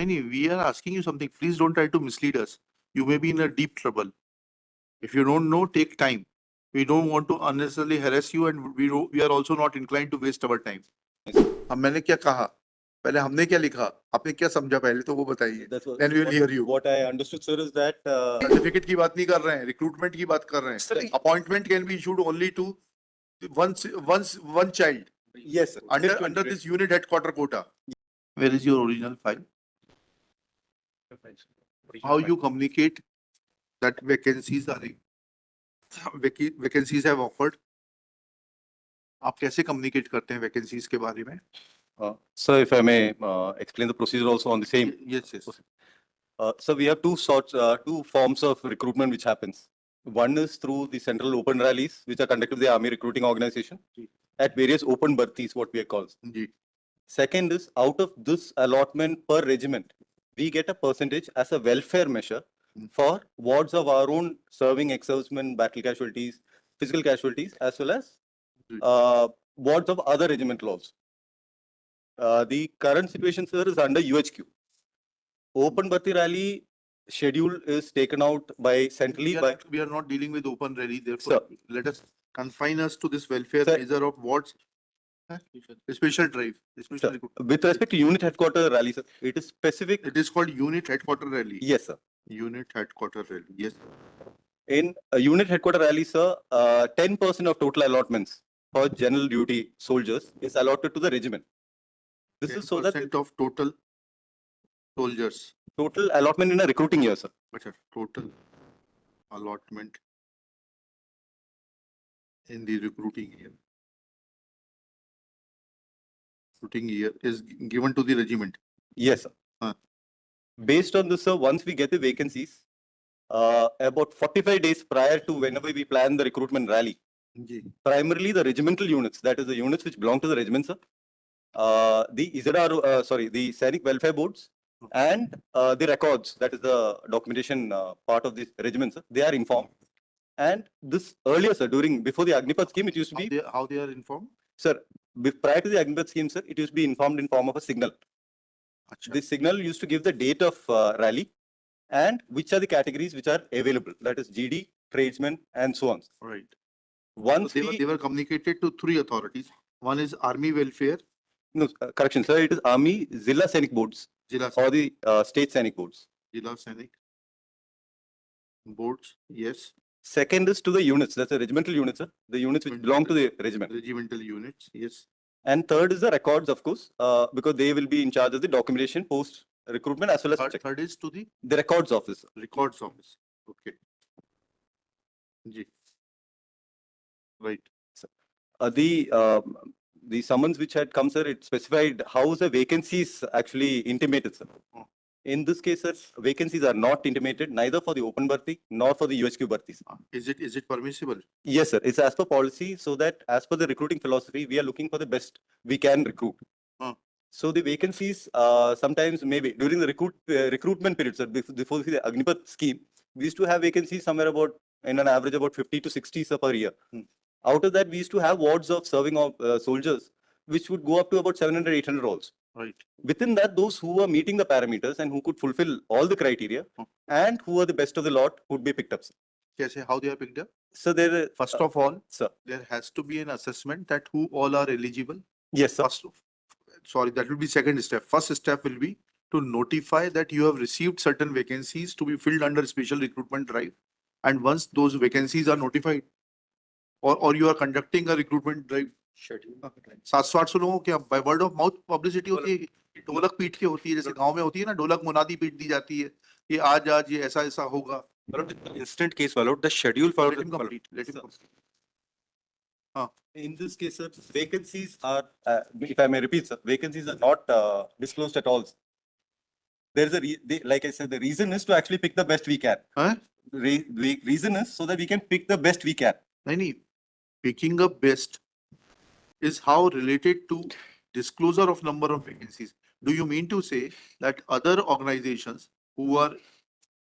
नहीं, we are asking you something. Please don't try to mislead us. You may be in a deep trouble. If you don't know, take time. We don't want to unnecessarily harass you, and we are also not inclined to waste our time. अब मैंने क्या कहा? पहले हमने क्या लिखा? आपने क्या समझा पहले तो वो बताइए. Then we will hear you. What I understood, sir, is that certificate की बात नहीं कर रहे हैं, रिक्रूटमेंट की बात कर रहे हैं. Appointment can be issued only to one child. yes, sir. Under this unit headquarter quota. Where is your original file? How you communicate that vacancies have offered? आप कैसे communicate करते हैं vacancies के बारे में? Sir, if I may explain the procedure also on the same. Yes, yes. So we have two forms of recruitment which happens. One is through the central open rallies, which are conducted by the Army Recruiting Organization at various open births, what we are called. Second is out of this allotment per regiment, we get a percentage as a welfare measure for wards of our own serving ex-servicemen, battle casualties, physical casualties, as well as wards of other regimental also. The current situation, sir, is under UHQ. Open Bharti Rally schedule is taken out by centrally. We are not dealing with open rally. Therefore, let us confine us to this welfare measure of wards. Special drive. Sir, with respect to unit headquarter rally, sir, it is specific. It is called unit headquarter rally. Yes, sir. Unit headquarter rally. Yes. In a unit headquarter rally, sir, 10% of total allotments for general duty soldiers is allotted to the regiment. This is so that of total soldiers. Total allotment in a recruiting year, sir. Total allotment in the recruiting year. Recruiting year is given to the regiment. Yes, sir. Based on this, sir, once we get the vacancies, about 45 days prior to whenever we plan the recruitment rally, primarily the regimental units, that is the units which belong to the regiment, sir, the IZR, the Sainik Welfare Boards, and the records, that is the documentation part of this regiment, sir, they are informed. And this earlier, sir, before the Agnipath scheme, it used to be... How they are informed? Sir, prior to the Agnipath scheme, sir, it used to be informed in form of a signal. This signal used to give the date of rally and which are the categories which are available, that is GD, tradesmen, and so on. Right. Once so they were communicated to three authorities. One is Army Welfare. No, correction, sir, it is Army Zilla Sainik Boards. Or the State Sainik Boards. Zilla Sainik Boards, yes. Second is to the units, that's the regimental units, sir. The units which belong to the regiment. Regimental units, yes. And third is the records, of course, because they will be in charge of the documentation post recruitment as well as third is to the records office. Records office. Okay. G. Right. So, the summons which had come, sir, it specified how the vacancies actually intimated, sir. In this case, sir, vacancies are not intimated neither for the open bharti nor for the UHQ bhartis. Is it permissible? Yes, sir. It's as per policy, so that as per the recruiting philosophy, we are looking for the best we can recruit. So the vacancies sometimes maybe during the recruitment period, sir, before the Agnipath scheme, we used to have vacancies somewhere about in an average about 50 to 60 sir, per year. Out of that, we used to have wards of serving of soldiers, which would go up to about 700, 800 roles. Right. Within that, those who were meeting the parameters and who could fulfill all the criteria and who are the best of the lot would be picked up. Sir. How they are picked up? So there, first of all, sir, there has to be an assessment that who all are eligible. Yes, sir. That will be second step. First step will be to notify that you have received certain vacancies to be filled under special recruitment drive. And once those vacancies are notified, or you are conducting a recruitment drive, 700-800 लोगों के by word of mouth publicity होती है, ढोलक पीट के होती है, जैसे गांव में होती है ना, ढोलक मुनादी पीट दी जाती है, ये आज ये ऐसा होगा. Instant case followed, the schedule followed. Let him complete. Let him complete. In this case, sir, vacancies are, if I may repeat, sir, vacancies are not disclosed at all. There is like I said, the reason is to actually pick the best we can. Reason is so that we can pick the best we can. Picking up best is how related to disclosure of number of vacancies. Do you mean to say that other organizations who are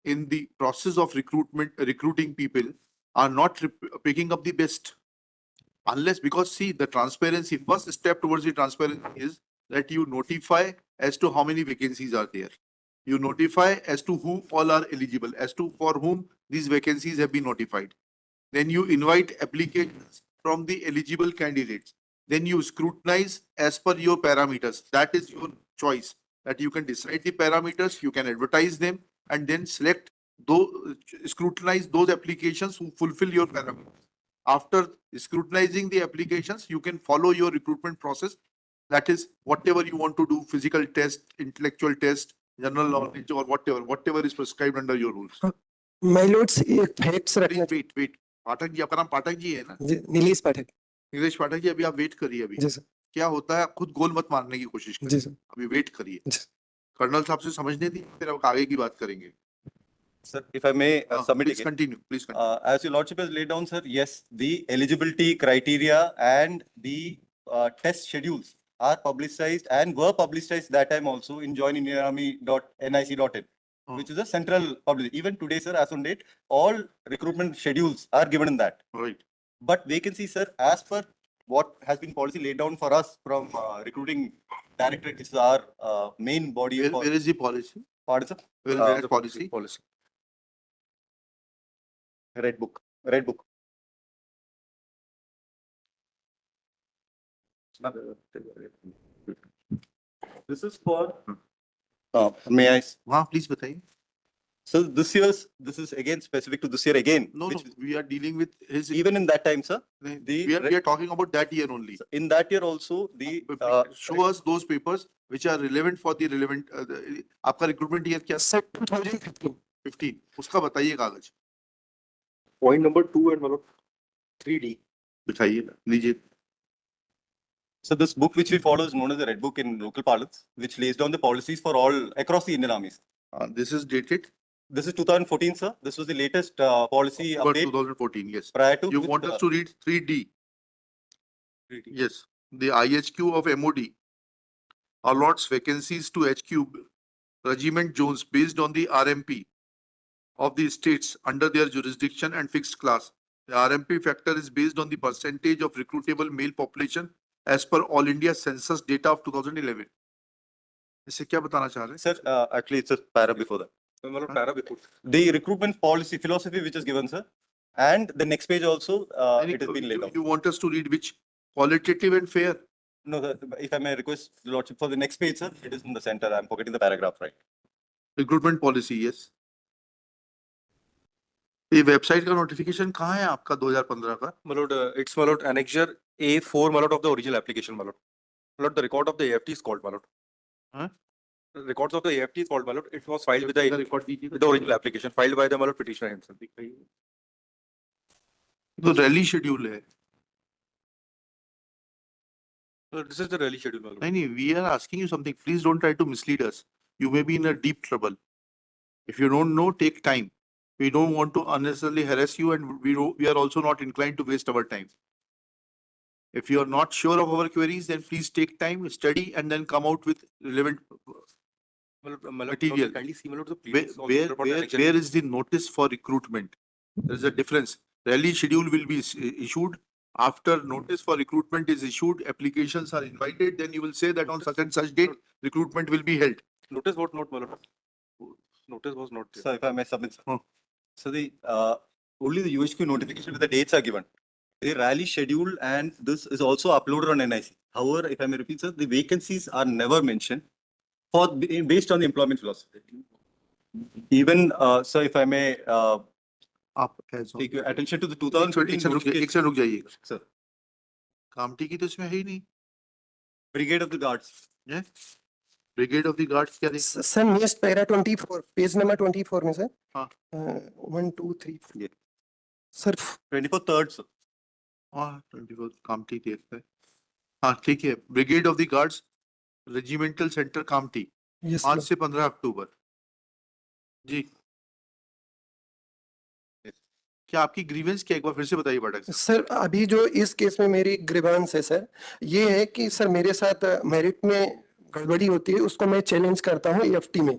in the process of recruiting people are not picking up the best? Unless, because see, the transparency, first step towards the transparency is that you notify as to how many vacancies are there. You notify as to who all are eligible, as to for whom these vacancies have been notified. Then you invite applications from the eligible candidates. Then you scrutinize as per your parameters. That is your choice. That you can decide the parameters, you can advertise them, and then select those, scrutinize those applications who fulfill your parameters. After scrutinizing the applications, you can follow your recruitment process. That is whatever you want to do, physical test, intellectual test, general knowledge, or whatever is prescribed under your rules. My lords, एक facts रखना Please wait. Pathak ji, आपका नाम पाठक जी है ना? जी, नीलेश पाठक नीलेश पाठक जी, अभी आप wait करिए। अभी जी सर क्या होता है, खुद गोल मत मारने की कोशिश जी करिए। सर अभी वेट करिए। जी। कर्नल साहब से समझने दी, फिर अब आगे की बात करेंगे। Sir, if I may submit Please again. continue, please continue. As your lordship has laid down, sir, yes, the eligibility criteria and the test schedules are publicized and were publicized that time also in joinindianarmy.nic.in, which is a central public. Even today, sir, as on date, all recruitment schedules are given in that. Right. But vacancy, sir, as per what has been policy laid down for us from recruiting directorate, which is our main body Where, for. where is the policy? Pardon, sir? Where is the policy? Red book. Red book. This is for. May I? हाँ, please बताइए। So this is again specific to this year again. No, which no, we are dealing with his. Even in that time, sir, We are talking about that year only. in that year also, the. Show us those papers which are relevant for the relevant. आपका recruitment year क्या? Sir 2015 15. उसका बताइए कागज। Point number 2 and 3D. दिखाइए, लीजिए। So this book which we follow is known as the Red Book in local parlance, which lays down the policies for all across the Indian armies. This is dated This is 2014, sir. This was the latest policy October update 2014. Yes. prior to. You which, want us to read 3D? Yes. The IHQ of MOD allots vacancies to HQ Regiment Jones based on the RMP of the states under their jurisdiction and fixed class. The RMP factor is based on the percentage of recruitable male population as per All India Census data of 2011. इससे क्या बताना चाह रहे हैं? Sir, actually it's a para before that. The recruitment policy philosophy which is given, sir, and the next page also it has been laid out. You want us to read which? Qualitative and fair? No, sir, if I may request the lordship for the next page, sir, it is in the center. I'm forgetting the paragraph, right? Recruitment policy, yes. ये website का notification कहाँ है आपका 2015 का? It's annexure A4 of the original application. The record of the AFT is called Huh? Records of the AFT is called it was filed with the record दीजिए। with the original application filed by the petitioner himself. तो rally schedule है। This is the rally schedule. नहीं नहीं, we are asking you something. Please don't try to mislead us. You may be in a deep trouble. If you don't know, take time. We don't want to unnecessarily harass you, and we are also not inclined to waste our time. If you are not sure of our queries, then please take time, study, and then come out with relevant. Material. Kindly see the Where is the notice for recruitment? There is a difference. Rally schedule will be issued. After notice for recruitment is issued, applications are invited, then you will say that on such and such date, recruitment will be held. Notice was not Notice was not there. So if I may submit, sir. Hmm. So the only the UHQ notification with the dates are given. The rally schedule and this is also uploaded on NIC. However, if I may repeat, sir, the vacancies are never mentioned for based on the employment philosophy. Even so, if I may आप as take your attention to the एक 2015 second notification. रुक जाइए। Sir, Kamptee की तो इसमें है ही नहीं। Brigade of the Guards. Brigade of the guards क्या देखते हैं? Sir next para 24 page number 24 में सर हाँ। 1 2 3 Yeah. Sir 24 3rd, sir. हाँ, 24 कामटी देखते हैं। हाँ, ठीक है। Brigade of the guards regimental centre Kamptee yes 5 से 15 अक्टूबर। जी, क्या आपकी ग्रीवेंस क्या, एक बार फिर से बताइए पाठक साहब। सर अभी जो इस केस में मेरी ग्रीवांस है सर ये है कि सर मेरे साथ मेरिट में गड़बड़ी होती है उसको मैं चैलेंज करता हूँ EFT में,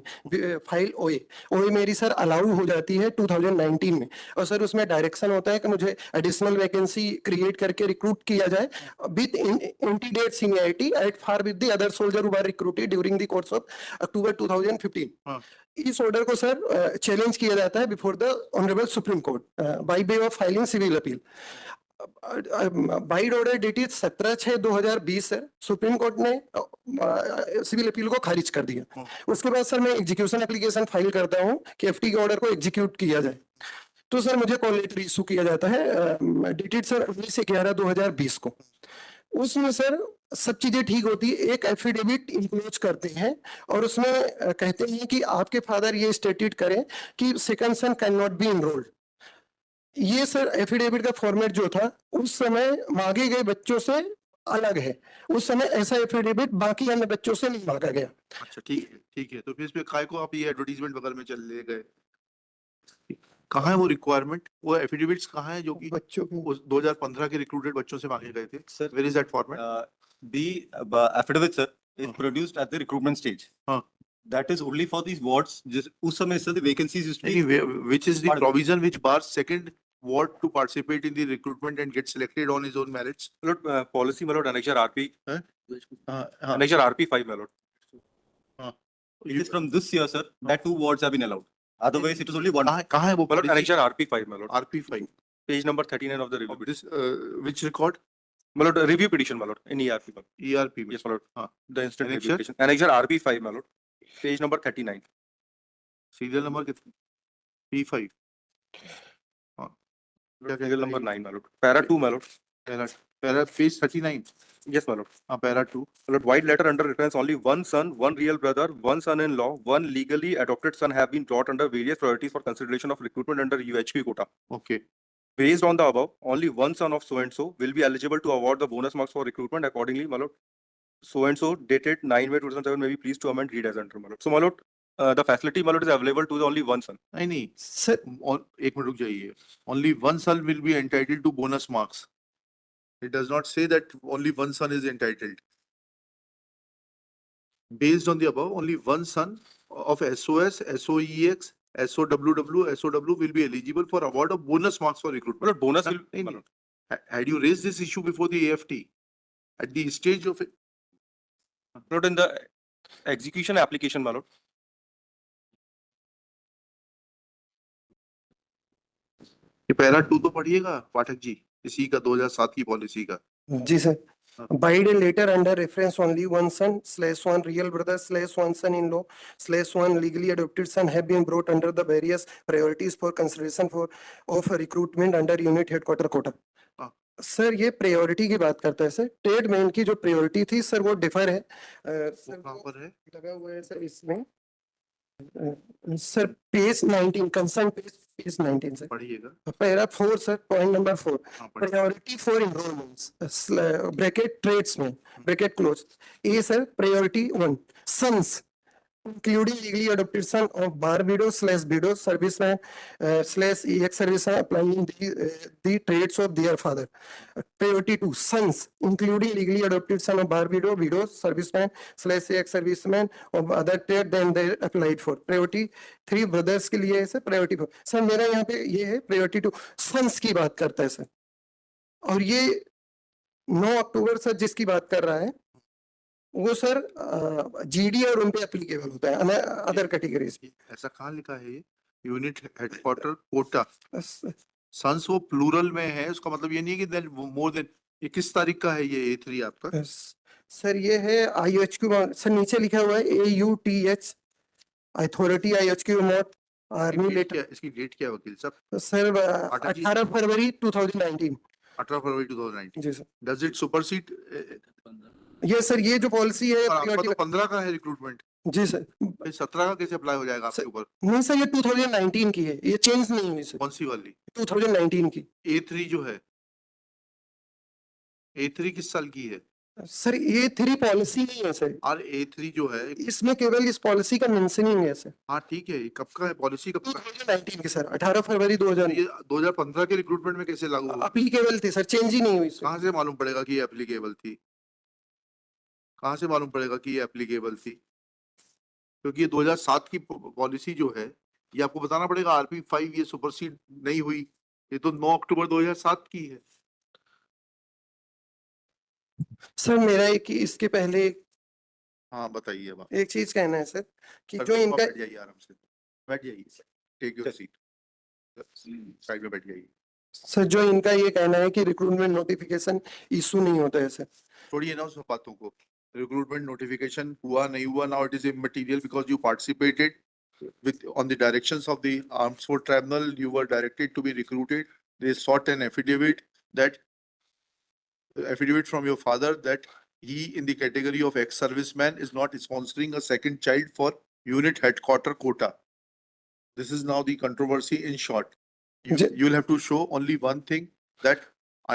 फाइल ओए मेरी सर अलाउ हो जाती है 2019 में, और सर उसमें डायरेक्शन होता है कि मुझे एडिशनल वैकेंसी क्रिएट करके रिक्रूट किया जाए with antedated seniority at par with the other soldier who are recruited during the course of October 2015। हाँ। इस ऑर्डर को सर चैलेंज किया जाता है before the honourable supreme court by way of filing civil appeal. Vide order dated 17/6/2020 है, supreme court ने civil appeal को खारिज कर दिया। उसके बाद सर मैं एग्जीक्यूशन एप्लीकेशन फाइल करता हूँ कि FT के ऑर्डर को एग्जीक्यूट किया जाए, तो सर मुझे कॉल लेटर इशू किया जाता है डेटेड सर 19/11/2020 को। उसमें सर सब चीजें ठीक होती है, एक एफिडेविट इंक्लोज करते हैं और उसमें कहते हैं कि आपके फादर ये स्टेटेड करें कि second son can not be enrolled. ये सर एफिडेविट का फॉर्मेट जो था उस समय मांगे गए बच्चों से अलग है, उस समय ऐसा एफिडेविट बाकी अन्य बच्चों से नहीं मांगा गया। अच्छा ठीक है, तो फिर इस पे काय को आप ये एडवर्टीजमेंट बगल में चल ले गए? कहाँ है वो रिक्वायरमेंट, वो एफिडेविट्स कहाँ है जो कि बच्चों को उस 2015 के रिक्रूटेड बच्चों से मांगे गए थे? Sir, where is that format? the affidavit, sir, is हाँ। produced at the recruitment stage. हाँ। That is only for these wards. Just उस समय sir, the vacancies used to be. Which is the Pardon? provision which bars second ward to participate in the recruitment and get selected on his own merits? My lord, policy, my lord, annexure RP, हाँ, हाँ, annexure RP 5, my lord. It is from this year, sir, that 2 wards have been allowed. Otherwise, it was only one. कहाँ है वो My lord, policy? annexure RP 5, my lord. RP5 Page number 39 of the review of petition. this which record? My lord, review petition, my lord, in ERP, my lord. ERP में? Yes, my lord. हाँ। The instant review Annexure? petition. Annexure RP 5, my lord. Page number 39. Serial number कितना? P5 हाँ, क्या Serial number कहता है? 9, my lord. Para 2, my lord. Para page 39 Yes, my lord. हाँ para 2 My lord, white letter under reference only one son, one real brother, one son-in-law, one legally adopted son have been brought under various priorities for consideration of recruitment under UHP quota. Okay Based on the above, only one son of so-and-so will be eligible to award the bonus marks for recruitment accordingly, my lord. So-and-so dated 9/2007 may be pleased to amend read as under, my lord. So, my lord, the facility, my lord, is available to the only one son. नहीं sir और एक minute रुक जाइए, only one son will be entitled to bonus marks. It does not say that only one son is entitled. Based on the above, only one son of SOS, SOEX, SOWW, SOW will be eligible for award of bonus marks for My recruitment. lord, bonus No, will, my no, lord. Had you raised this issue before the AFT at the stage of it? My lord, in the execution application, my lord. ये para 2 तो पढ़िएगा पाठक जी, इसी का 2007 की policy का। जी sir, Bide later under reference only one son / one real brother / one son-in-law / one legally adopted son have been brought under the various priorities for consideration for of recruitment under unit headquarter quota. हाँ। Sir ये priority की बात करता है sir, trade man की जो priority थी sir वो डिफर है वो सर, कहाँ पर है? लगा हुआ है सर इसमें sir page 19 concern page 19 sir, पढ़िएगा। पैरा 4 सर, पॉइंट नंबर 4 हाँ पढ़िए। priority for enrollments bracket tradesmen bracket close A sir, priority 1 sons including legally adopted son of bar widow / widow serviceman / ex serviceman applying the trades of their father. Priority 2 sons including legally adopted son of bar widow serviceman / ex serviceman of other trade than they applied for. Priority 3 brothers के लिए है sir, priority 4 sir मेरा यहाँ पे ये है priority 2 sons की बात करता है सर, और ये 9 अक्टूबर सर जिसकी बात कर रहा है वो सर GD और उन पे एप्लीकेबल होता है अदर कैटेगरीज पे। ऐसा कहाँ लिखा है ये? यूनिट हेडक्वार्टर कोटा सन्स वो प्लूरल में है, उसका मतलब ये नहीं है कि मोर देन। ये किस तारीख का है ये A3 आपका? सर ये है IHQ सर, नीचे लिखा हुआ है AUTH authority IHQ not army letter. इसकी डेट क्या है वकील साहब? सर पाठक जी। 18 फरवरी 2019। 18 फरवरी 2019। जी सर, डज इट सुपरसीड? ये सर ये जो पॉलिसी है आपका तो 15 का है रिक्रूटमेंट, जी सर, 17 का कैसे अप्लाई हो जाएगा आपके सर, ऊपर? नहीं सर ये 2019 की है, ये चेंज नहीं हुई सर, कौन सी वाली? 2019 की। A3 जो है, A3 किस साल की है? सर A3 पॉलिसी नहीं है सर, और A3 जो है, इसमें केवल इस पॉलिसी का मेंशनिंग है सर। हाँ ठीक है, ये कब का है पॉलिसी, कब का? 2019 की सर, 18 फरवरी 2000। ये 2015 के रिक्रूटमेंट में कैसे लागू हुआ? अप्लीकेबल थी सर, चेंज ही नहीं हुई सर। कहाँ से मालूम पड़ेगा कि ये एप्लीकेबल थी? कहाँ से मालूम पड़ेगा कि ये एप्लीकेबल थी? क्योंकि ये 2007 की पॉलिसी जो है, ये आपको बताना पड़ेगा। आरपी 5 ये सुपरसीड नहीं हुई, ये तो 9 अक्टूबर 2007 की है। सर मेरा एक इसके पहले हाँ बताइए अब आप। एक चीज कहना है सर कि सर, जो आप इनका बैठ जाइए आराम से, बैठ जाइए, टेक योर सीट, साइड में बैठ जाइए। सर जो इनका ये कहना है कि रिक्रूटमेंट नोटिफिकेशन इशू नहीं होता है सर। छोड़िए ना उस बातों को। रिक्रूटमेंट नोटिफिकेशन हुआ नहीं हुआ, now it is immaterial because you participated with on the directions of the Armed Forces Tribunal, you were directed to be recruited. They sought an affidavit from your father that he, in the category of ex-serviceman, is not sponsoring a second child for unit headquarter quota. This is now the controversy in short. You'll have to show only one thing, that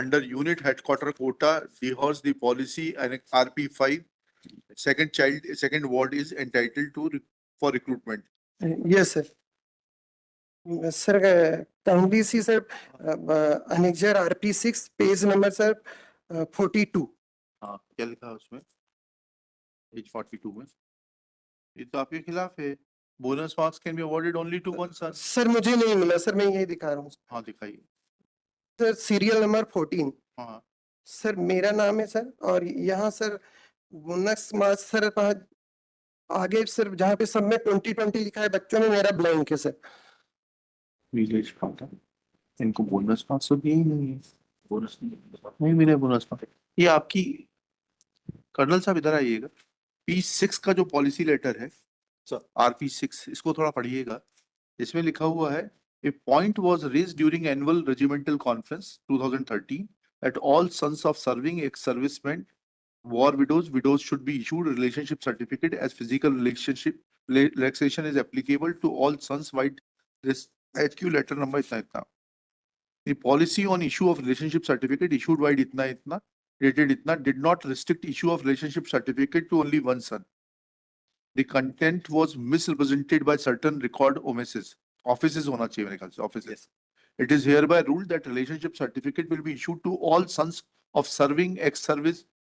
under unit headquarter quota, DHOS the policy and RP5, second ward is entitled to for recruitment. Yes sir. Sir kindly C sir annexure RP6 page number sir 42। हाँ, क्या लिखा है उसमें? Page 42 में ये तो आपके खिलाफ है। Bonus marks can be awarded only to one son. Sir मुझे नहीं मिला सर, मैं यही दिखा रहा हूँ हाँ दिखाइए। सर। सीरियल नंबर 14 हाँ सर मेरा नाम है सर, और यहाँ सर बोनस मार्क्स सर आगे सर जहाँ पे सब में 2020 लिखा है, बच्चों में मेरा ब्लैंक है सर। विलेज पाता, इनको बोनस मार्क्स तो दिए ही नहीं है। बोनस नहीं मिले बोनस मार्क्स। ये आपकी, कर्नल साहब इधर आइएगा। P6 का जो पॉलिसी लेटर है, RP6, इसको थोड़ा पढ़िएगा। इसमें लिखा हुआ है, a point was raised during annual regimental conference 2013 that all sons of serving ex-servicemen, war widows should be issued a relationship certificate as physical relaxation is applicable to all sons by this HQ letter number इतना इतना. The policy on issue of relationship certificate issued by itna itna dated itna did not restrict issue of relationship certificate to only one son. The content was misrepresented by certain record omissions. Offices होना चाहिए मेरे ख्याल से, offices. It is hereby ruled that relationship certificate will be issued to all sons of serving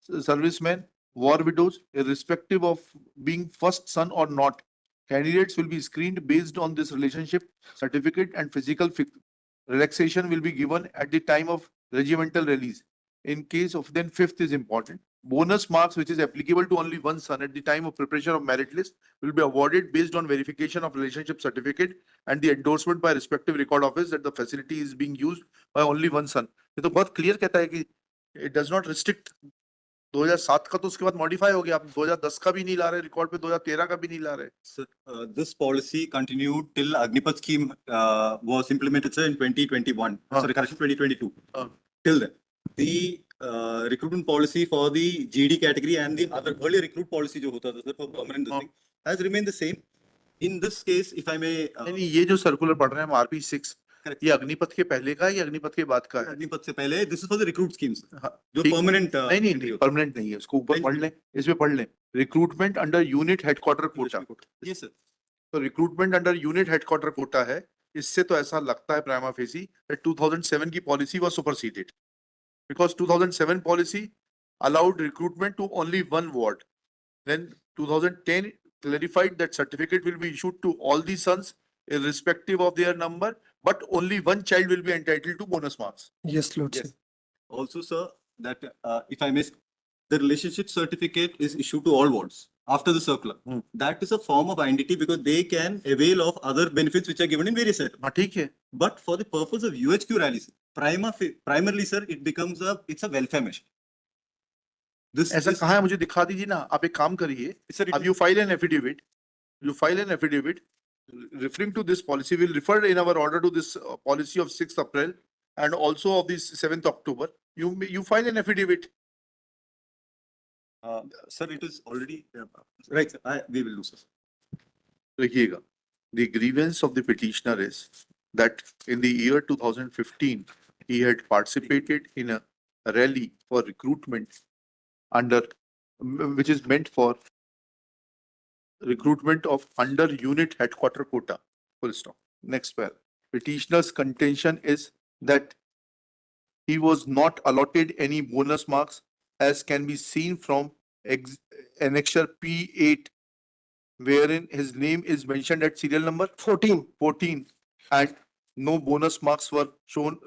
servicemen, war widows, irrespective of being first son or not. Candidates will be screened based on this relationship certificate, and physical relaxation will be given at the time of regimental release. In case of, then fifth is important. Bonus marks which is applicable to only one son at the time of preparation of merit list will be awarded based on verification of relationship certificate and the endorsement by respective record office that the facility is being used by only one son. ये तो बहुत clear कहता है कि it does not restrict. 2007 का तो उसके बाद मॉडिफाई हो गया, आप 2010 का भी नहीं ला रहे रिकॉर्ड पे, 2013 का भी नहीं ला रहे। Sir, this policy continued till Agnipath scheme was implemented, sir, in 2021. Sorry, correction, 2022. Till then, the recruitment policy for the GD category and the other earlier recruit policy जो होता था sir for permanent this thing has remained the same. In this case, if I may, नहीं, ये जो circular पढ़ रहे हैं हम RP6, ये अग्निपथ के पहले का है या अग्निपथ के बाद का है? अग्निपथ से पहले, this is for the recruit schemes, हाँ, जो ठीक। permanent नहीं परमानेंट नहीं है, उसको ऊपर पढ़ लें, इसमें पढ़ लें, recruitment under unit headquarter quota. Yes, sir. तो recruitment under unit headquarter quota है, इससे तो ऐसा लगता है प्राइमा फेसी that 2007 की policy was superseded because 2007 policy allowed recruitment to only one ward. Then 2010 clarified that certificate will be issued to all the sons irrespective of their number, but only one child will be entitled to bonus marks. Yes, Lord. Yes. Also, sir, that if I may, the relationship certificate is issued to all wards after the circular. That is a form of identity because they can avail of other benefits which are given in various settlements. हाँ ठीक है, But for the purpose of UHQ rallies, primarily, sir, it becomes it's a welfare measure. This ऐसा this- कहाँ है मुझे दिखा दीजिए ना। आप एक काम करिए, sir, it अब you file an affidavit, referring to this policy. We'll refer in our order to this policy of 6th April and also of this 7th October. You file an affidavit. sir, it is already right. Sir, we will do, sir. देखिएगा, the grievance of the petitioner is that in the year 2015, he had participated in a rally for recruitment under, which is meant for recruitment of under unit headquarter quota, full stop. Next pair. Petitioner's contention is that he was not allotted any bonus marks as can be seen from annexure P8, wherein his name is mentioned at serial number 14. 14 and no bonus marks were shown,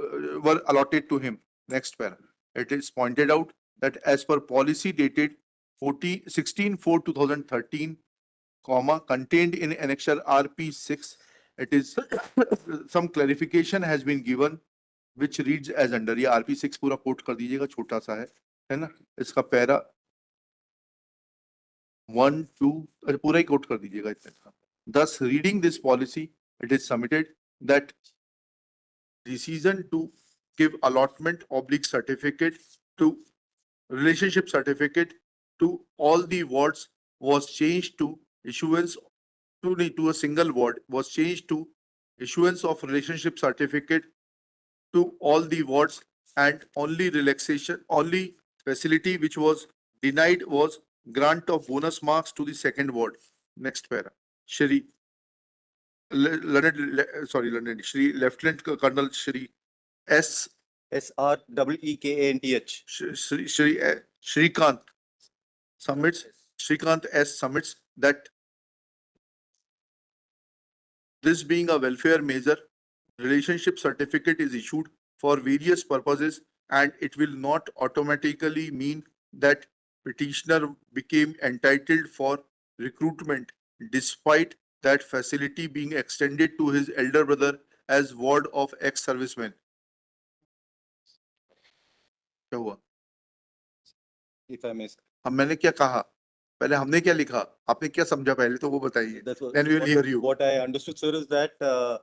were allotted to him. Next para. It is pointed out that as per policy dated 16/4/2013, comma, contained in annexure RP6, it is some clarification has been given which reads as under. ये RP6 पूरा coat कर दीजिएगा, छोटा सा है ना? इसका para 1, 2 पूरा ही कोट कर दीजिएगा इतने का. Thus, reading this policy, it is submitted that decision to give allotment oblique certificate to relationship certificate to all the wards was changed to issuance to a single ward, was changed to issuance of relationship certificate to all the wards, and only relaxation, only facility which was denied was grant of bonus marks to the second ward. Next para. Shri Shri Lieutenant Colonel Shri S. SREEKANTH. Shrikant S submits that this being a welfare measure, relationship certificate is issued for various purposes and it will not automatically mean that petitioner became entitled for recruitment despite that facility being extended to his elder brother as ward of ex-serviceman. क्या हुआ? If I may. अब मैंने क्या कहा? पहले हमने क्या लिखा? आपने क्या समझा पहले तो वो बताइए. Then we will hear you. What I understood, sir, is that the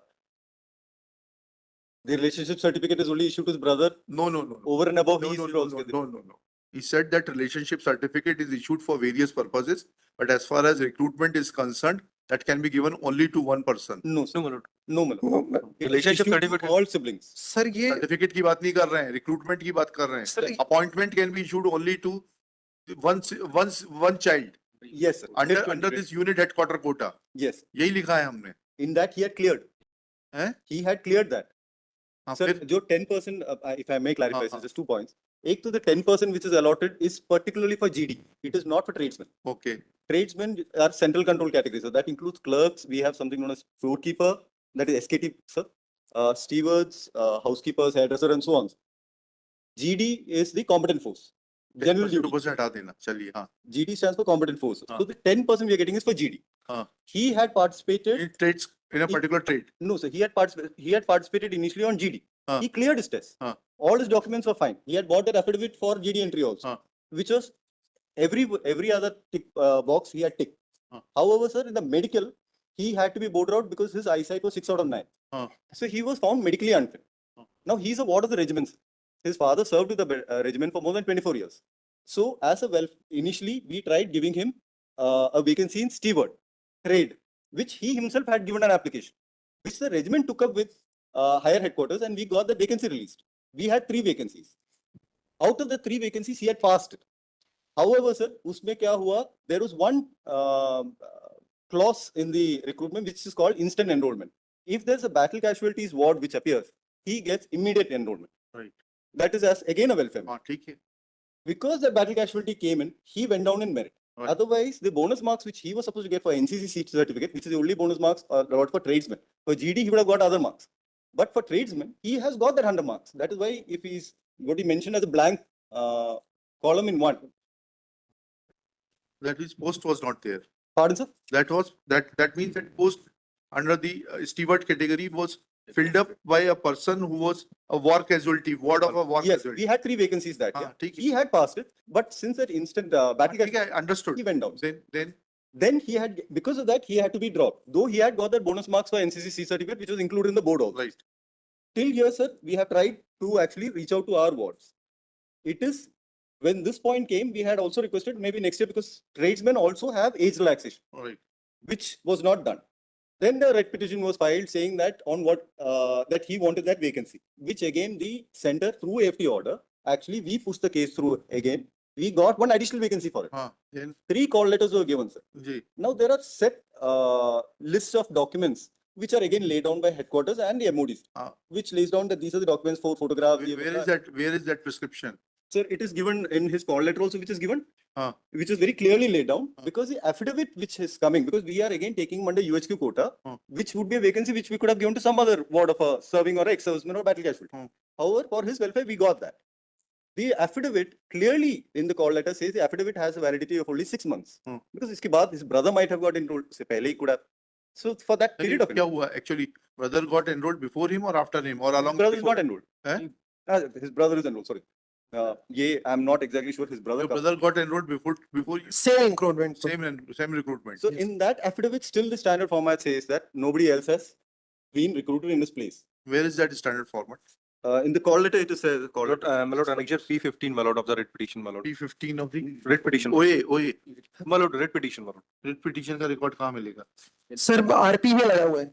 relationship certificate is only issued to his brother. No. Over and above, No, he is no, also no, getting- no. He said that relationship certificate is issued for various purposes, but as far as recruitment is concerned, that can be given only to one person. No, sir. No, my lord. No, my lord. No, It is Relationship issued to certificate- all siblings. sir, ये Certificate की बात नहीं कर रहे हैं, recruitment की बात कर रहे Sir, हैं. Appointment can be issued only to one child Yes, sir. under Till 20. this unit headquarter quota. Yes. यही लिखा है हमने. In that, he had cleared. हैं? He had cleared that. हाँ, Sir, फिर जो 10%, if I may clarify, हाँ, sir, हाँ. just 2 points. एक तो the 10% which is allotted is particularly for GD. It is not for tradesmen. okay. Tradesmen are central control category. So that includes clerks. We have something known as storekeeper, that is SKT, sir. Stewards, housekeepers, hairdresser, and so on. GD is the competent force. General duty. ऊपर से हटा देना. चलिए हाँ. GD stands for competent force. हाँ. So the 10% we are getting is for GD. हाँ. He had participated. In trades, in a particular trade. No, sir. He had participated initially on GD. हाँ. He cleared his test. हाँ. All his documents were fine. He had bought that affidavit for GD entry also, हाँ. which was every other tick, box he had ticked. हाँ. However, sir, in the medical, he had to be boarded out because his eyesight was 6 out of 9. हाँ. So he was found medically unfit. हाँ. Now he's a ward of the regiment. His father served with the regiment for more than 24 years. So as a initially we tried giving him a vacancy in steward trade, which he himself had given an application, which the regiment took up with higher headquarters, and we got the vacancy released. We had 3 vacancies. Out of the 3 vacancies, he had passed it. However, sir, usme kya hua? There was one clause in the recruitment which is called instant enrollment. If there's a battle casualties ward which appears, he gets immediate enrollment. Right. That is as again a welfare. हाँ, ठीक है. Because the battle casualty came in, he went down in merit. Right. Otherwise, the bonus marks which he was supposed to get for NCC seat certificate, which is the only bonus marks allowed for tradesmen. For GD, he would have got other marks. But for tradesmen, he has got that 100 marks. That is why if he's what he mentioned as a blank column in 1. That means post was not there. Pardon, sir? That means that post under the steward category was filled up by a person who was a war casualty, ward of a war Yes, casualty. we had 3 vacancies that year. हाँ, ठीक है. He had passed it, but since that instant battle ठीक casualty, है, understood. he went down. Then Then he had, because of that, he had to be dropped. Though he had got that bonus marks for NCC C certificate, which was included in the board also. right. Till here, sir, we have tried to actually reach out to our wards. It is, when this point came, we had also requested maybe next year, because tradesmen also have age relaxation, All right. which was not done. Then the red petition was filed saying that on what, that he wanted that vacancy, which again the center through AFT order, actually we pushed the case through again. We got one additional vacancy for it. हाँ, then 3 call letters were given, sir. Ji. Now there are set lists of documents which are again laid down by headquarters and the MODs, Ah. which lays down that these are the documents for photographs. Where is that prescription? Sir, it is given in his call letter also, which is given, which is very clearly laid down, because the affidavit which is coming, because we are again taking him under UHQ quota, which would be a vacancy which we could have given to some other ward of a serving or ex-serviceman or battle casualty. However, for his welfare, we got that. The affidavit clearly in the call letter says the affidavit has a validity of only 6 months. Because iske baad his brother might have got enrolled, se pehle hi could have. So for that period of क्या हुआ actually? Brother got enrolled before him or after him or along? brother is not enrolled. Eh? His brother is enrolled, sorry. I'm not exactly sure his brother. Your brother got enrolled before you. Same recruitment. Same recruitment. So in that affidavit, still the standard format says that nobody else has been recruited in his place. Where is that standard format? In the call letter, it is says call Malot, letter. Malot, Annexure P15, Malot, of the writ petition, Malot. P15 of the Writ petition. OA Malot, writ petition, Malot. writ petition का record कहाँ मिलेगा? Sir RP में लगा हुआ है,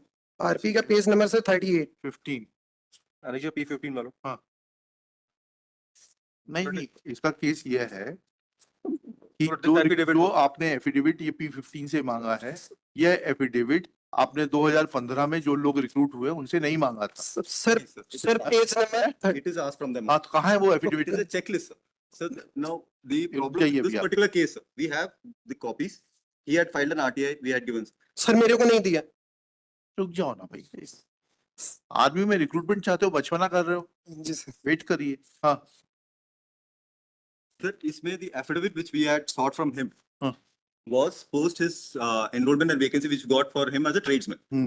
RP का page number sir 38. 15. Annexure P15, Malot. नहीं, इसका केस ये है कि So this affidavit- जो आपने एफिडेविट ये P15 से मांगा है, यह एफिडेविट आपने 2015 में जो लोग रिक्रूट हुए उनसे नहीं मांगा था। Sir page number It is asked from them. हाँ, तो कहाँ है वो It affidavit? is a checklist, sir. So now the ये problem चाहिए in this भैया। particular case, sir, we have the copies. He had filed an RTI, we had given. Sir मेरे को नहीं दिया. रुक जाओ ना भाई, आर्मी में रिक्रूटमेंट चाहते हो, बचपना कर रहे हो, जी सर. वेट करिए। हाँ, Sir, इसमें the affidavit which we had sought from him Huh. was post his enrollment and vacancy which got for him as a tradesman. Hmm.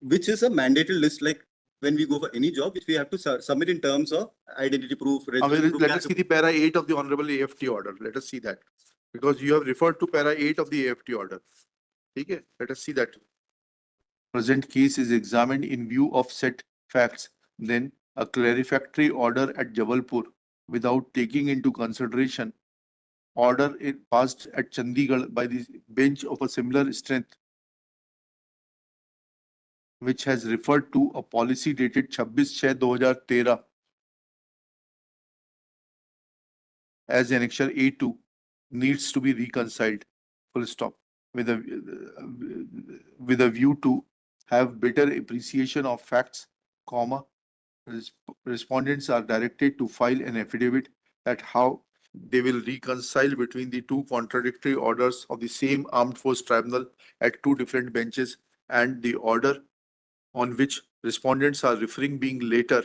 Which is a mandated list, like when we go for any job, which we have to submit in terms of identity proof. registration proof, let we us have see the para 8 of the honorable AFT order. Let us see that, because you have referred to para 8 of the AFT order. ठीक है, let us see that. Present case is examined in view of set facts, then a clarifactory order at Jabalpur without taking into consideration order it passed at Chandigarh by the bench of a similar strength, which has referred to a policy dated 26/6/2013 as annexure A2 needs to be reconciled, full stop, with a view to have better appreciation of facts, comma, respondents are directed to file an affidavit that how they will reconcile between the two contradictory orders of the same armed force tribunal at two different benches, and the order on which respondents are referring being later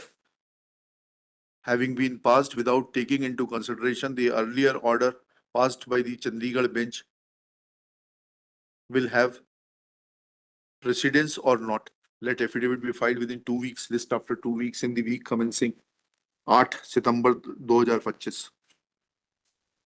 having been passed without taking into consideration the earlier order passed by the Chandigarh bench will have precedence or not. Let affidavit be filed within 2 weeks, list after 2 weeks in the week commencing 8 September 2025.